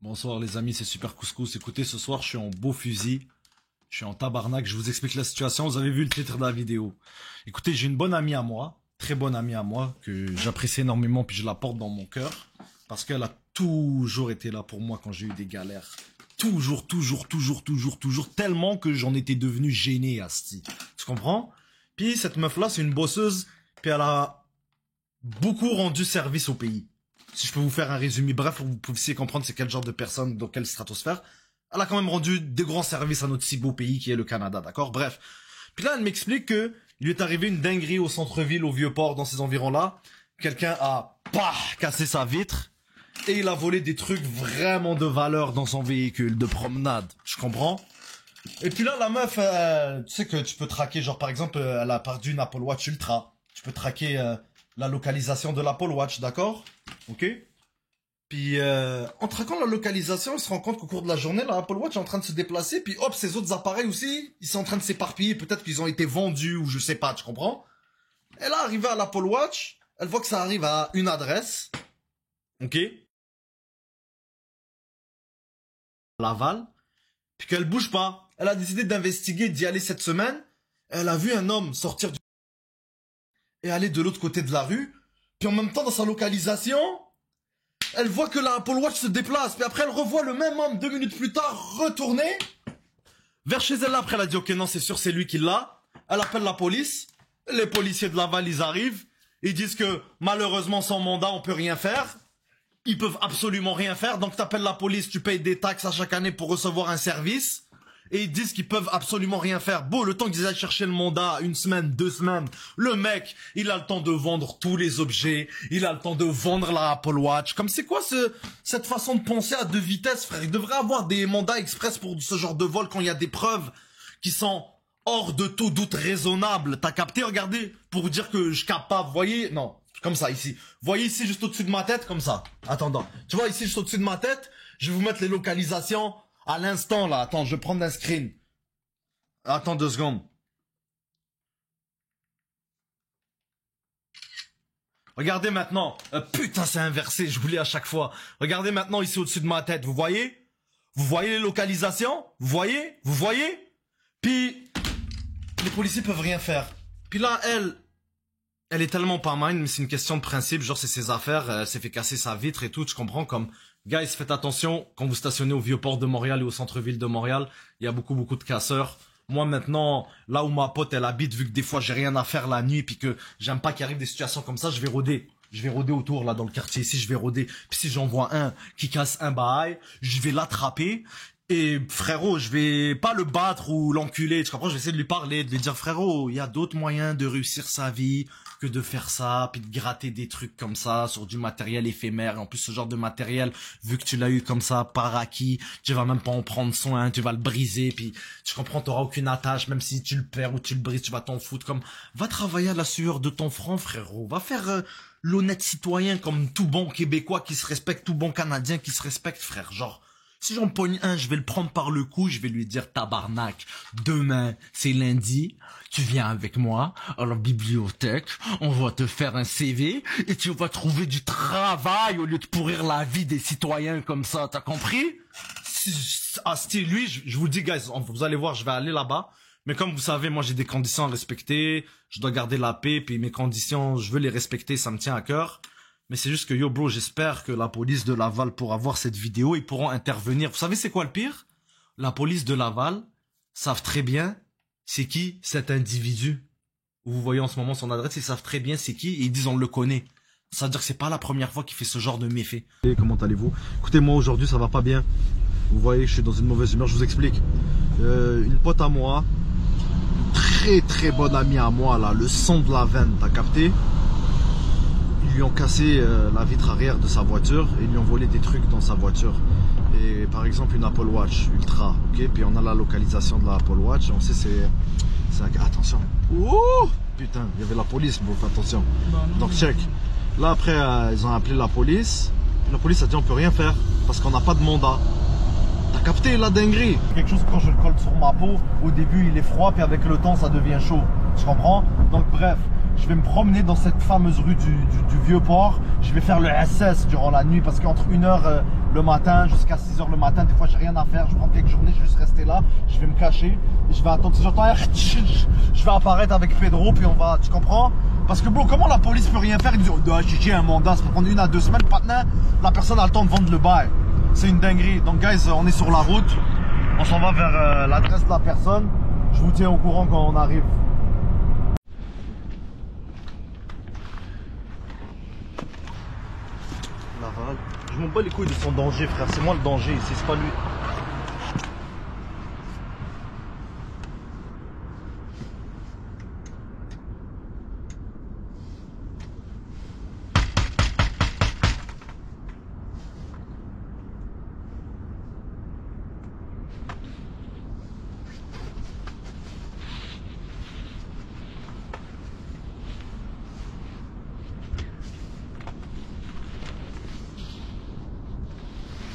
Bonsoir les amis, c'est Super Couscous. Écoutez, ce soir je suis en beau fusil, je suis en tabarnak, je vous explique la situation, vous avez vu le titre de la vidéo. Écoutez, j'ai une bonne amie à moi, très bonne amie à moi, que j'apprécie énormément puis je la porte dans mon cœur, parce qu'elle a toujours été là pour moi quand j'ai eu des galères. Toujours, tellement que j'en étais devenu gêné, asti. Tu comprends? Puis cette meuf-là, c'est une bosseuse, puis elle a beaucoup rendu service au pays. Si je peux vous faire un résumé bref pour que vous puissiez comprendre c'est quel genre de personne, dans quelle stratosphère, elle a quand même rendu des grands services à notre si beau pays qui est le Canada, d'accord? Bref. Puis là, elle m'explique que il lui est arrivé une dinguerie au centre-ville, au Vieux-Port, dans ces environs-là. Quelqu'un a, cassé sa vitre et il a volé des trucs vraiment de valeur dans son véhicule de promenade. Je comprends? Et puis là, la meuf, tu sais que tu peux traquer, genre par exemple, elle a perdu une Apple Watch Ultra. Tu peux traquer la localisation de l'Apple Watch, d'accord? Ok. Puis en traquant la localisation, il se rend compte qu'au cours de la journée, la Apple Watch est en train de se déplacer, puis hop, ces autres appareils aussi, ils sont en train de s'éparpiller, peut-être qu'ils ont été vendus ou je sais pas, tu comprends? Elle est arrivée à l'Apple Watch, elle voit que ça arrive à une adresse, ok? Laval, puis qu'elle bouge pas. Elle a décidé d'investiguer, d'y aller cette semaine. Elle a vu un homme sortir du... et aller de l'autre côté de la rue, puis en même temps dans sa localisation... Elle voit que la Apple Watch se déplace, puis après elle revoit le même homme 2 minutes plus tard retourner vers chez elle. Après elle a dit ok non c'est sûr c'est lui qui l'a. Elle appelle la police, les policiers de Laval ils arrivent, ils disent que malheureusement sans mandat on peut rien faire. Ils peuvent absolument rien faire, donc t'appelles la police, tu payes des taxes à chaque année pour recevoir un service. Et ils disent qu'ils peuvent absolument rien faire. Bon, le temps qu'ils aillent chercher le mandat, 1 semaine, 2 semaines, le mec, il a le temps de vendre tous les objets, il a le temps de vendre la Apple Watch. Comme c'est quoi cette façon de penser à 2 vitesses, frère? Il devrait avoir des mandats express pour ce genre de vol quand il y a des preuves qui sont hors de tout doute raisonnable. T'as capté? Regardez, pour vous dire que je capte pas, vous voyez? Non, comme ça, ici. Vous voyez ici, juste au-dessus de ma tête, comme ça. Attendant. Tu vois, ici, juste au-dessus de ma tête, je vais vous mettre les localisations... À l'instant, là, attends, je vais prendre un screen. Attends 2 secondes. Regardez maintenant. Putain, c'est inversé, je voulais à chaque fois. Regardez maintenant ici au-dessus de ma tête, vous voyez? Vous voyez les localisations? Vous voyez? Vous voyez? Puis, les policiers peuvent rien faire. Puis là, elle est tellement pas mine, mais c'est une question de principe, genre c'est ses affaires, elle s'est fait casser sa vitre et tout, tu comprends, comme, guys, faites attention, quand vous stationnez au Vieux-Port de Montréal et au centre-ville de Montréal, il y a beaucoup de casseurs. Moi maintenant, là où ma pote elle habite, vu que des fois j'ai rien à faire la nuit, puis que j'aime pas qu'il arrive des situations comme ça, je vais rôder. Je vais rôder autour, là, dans le quartier, ici, je vais rôder. Puis si j'en vois un qui casse un bail, je vais l'attraper. Et frérot, je vais pas le battre ou l'enculer, tu comprends? Je vais essayer de lui parler, de lui dire frérot, il y a d'autres moyens de réussir sa vie que de faire ça, puis de gratter des trucs comme ça sur du matériel éphémère. Et en plus, ce genre de matériel, vu que tu l'as eu comme ça par acquis, tu vas même pas en prendre soin, tu vas le briser, puis tu comprends, t'auras aucune attache, même si tu le perds ou tu le brises, tu vas t'en foutre. Comme, va travailler à la sueur de ton front, frérot. Va faire l'honnête citoyen comme tout bon Québécois qui se respecte, tout bon Canadien qui se respecte, frère. Genre, si j'en pogne un, je vais le prendre par le cou, je vais lui dire tabarnak. Demain, c'est lundi, tu viens avec moi à la bibliothèque, on va te faire un CV et tu vas trouver du travail au lieu de pourrir la vie des citoyens comme ça, t'as compris? Style, lui, je vous dis, guys, vous allez voir, je vais aller là-bas. Mais comme vous savez, moi j'ai des conditions à respecter, je dois garder la paix, puis mes conditions, je veux les respecter, ça me tient à cœur. Mais c'est juste que yo bro, j'espère que la police de Laval pourra voir cette vidéo, ils pourront intervenir. Vous savez c'est quoi le pire? La police de Laval savent très bien c'est qui cet individu. Vous voyez en ce moment son adresse, ils savent très bien c'est qui et ils disent on le connaît. Ça veut dire que c'est pas la première fois qu'il fait ce genre de méfait. Et comment allez-vous? Écoutez, moi aujourd'hui ça va pas bien. Vous voyez que je suis dans une mauvaise humeur, je vous explique. Une pote à moi, très bonne amie à moi là, le son de la veine, t'as capté? Ils lui ont cassé la vitre arrière de sa voiture et ils lui ont volé des trucs dans sa voiture. Et par exemple une Apple Watch Ultra, ok? Puis on a la localisation de la Apple Watch et on sait c'est attention. Ouh, putain, il y avait la police, bon, fais attention. Donc check. Là après ils ont appelé la police. La police a dit on peut rien faire parce qu'on n'a pas de mandat. T'as capté la dinguerie? Quelque chose quand je le colle sur ma peau, au début il est froid puis avec le temps ça devient chaud. Tu comprends? Donc bref. Je vais me promener dans cette fameuse rue du Vieux-Port. Je vais faire le SS durant la nuit parce qu'entre 1h le matin jusqu'à 6h le matin. Des fois, j'ai rien à faire. Je prends quelques journées, je vais juste rester là. Je vais me cacher. Et je vais attendre. Si j'entends, je vais apparaître avec Pedro. Puis on va. Tu comprends? Parce que, bro, comment la police peut rien faire? Ils disent, oh, j'ai un mandat, ça peut prendre 1 à 2 semaines. Maintenant, la personne a le temps de vendre le bail. C'est une dinguerie. Donc, guys, on est sur la route. On s'en va vers l'adresse de la personne. Je vous tiens au courant quand on arrive. Laval. Je m'en bats les couilles de son danger, frère. C'est moi le danger ici, c'est pas lui.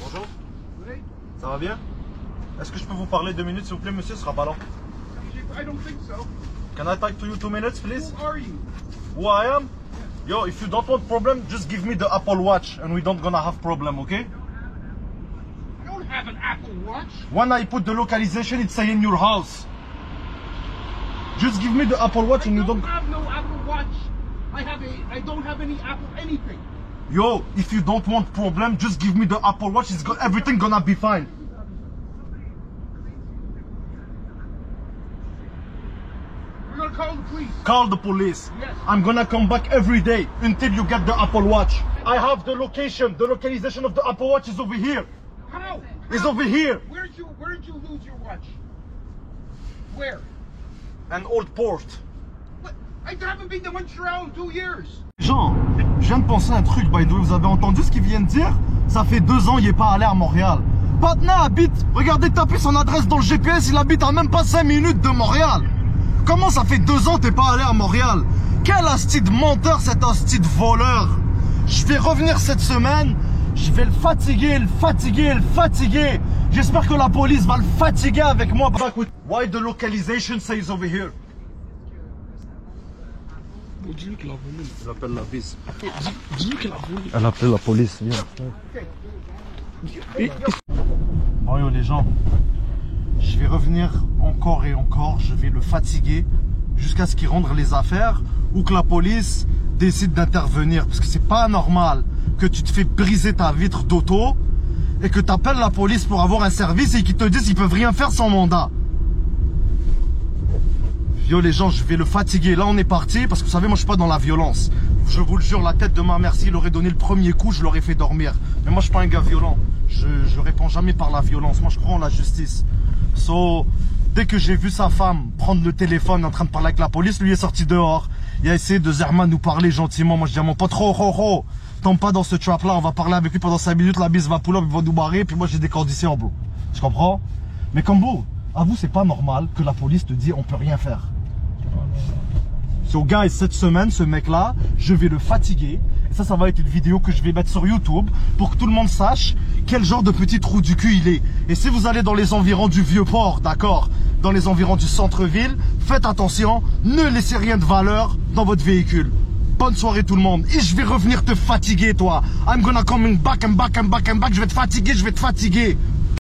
Bonjour. Oui. Ça va bien? Est-ce que je peux vous parler 2 minutes s'il vous plaît, monsieur? Ce sera pas long. I don't think so. Can I talk to you 2 minutes, please? Who are you? Who I am? Yo, if you don't want problem, just give me the Apple Watch and we don't gonna have problem, okay? I don't have an Apple Watch. When I put the localization, it's saying your house. Just give me the Apple Watch and you don't... have no Apple Watch. I don't have any Apple anything. Yo, if you don't want problem, just give me the Apple Watch. Everything gonna be fine. We're gonna call the police. Call the police. Yes. I'm gonna come back every day until you get the Apple Watch. I have the location. The localization of the Apple Watch is over here. How? It's over here. Where did you lose your watch? Where? An old port. What? I haven't been to Montreal in 2 years. Jean, je viens de penser à un truc, by the way. Vous avez entendu ce qu'il vient de dire? Ça fait 2 ans, il n'est pas allé à Montréal. Patna habite, regardez, tapez son adresse dans le GPS, il habite à même pas 5 minutes de Montréal. Comment ça fait 2 ans que t'es pas allé à Montréal? Quel asti de menteur, cet asti de voleur. Je vais revenir cette semaine, je vais le fatiguer. J'espère que la police va le fatiguer avec moi. Why the localization says over here? Dis-lui qu'il a volé. Il appelle la police. Dis-lui qu'il a volé. Elle appelle la police, viens. Bon yo les gens, je vais revenir encore et encore, je vais le fatiguer jusqu'à ce qu'il rende les affaires ou que la police décide d'intervenir. Parce que c'est pas normal que tu te fais briser ta vitre d'auto et que tu appelles la police pour avoir un service et qu'ils te disent qu'ils peuvent rien faire sans mandat. Yo les gens, je vais le fatiguer. Là on est parti parce que vous savez moi je suis pas dans la violence. Je vous le jure, la tête de ma mère, s'il aurait donné le premier coup, je l'aurais fait dormir. Mais moi je suis pas un gars violent. Je réponds jamais par la violence. Moi je crois en la justice. So, dès que j'ai vu sa femme prendre le téléphone en train de parler avec la police, lui est sorti dehors. Il a essayé de Zerman nous parler gentiment. Moi je dis à mon pote, ho, tombe pas dans ce trap là, on va parler avec lui pendant 5 minutes, la bise va pull up, il va nous barrer, puis moi j'ai des conditions bro. Tu comprends? Mais comme vous, à vous c'est pas normal que la police te dit on peut rien faire. So guys, cette semaine, ce mec là, je vais le fatiguer. Et ça va être une vidéo que je vais mettre sur YouTube pour que tout le monde sache quel genre de petit trou du cul il est. Et si vous allez dans les environs du Vieux-Port, d'accord, dans les environs du centre-ville, faites attention, ne laissez rien de valeur dans votre véhicule. Bonne soirée tout le monde. Et je vais revenir te fatiguer toi. I'm gonna coming back and back and back and back. Je vais te fatiguer,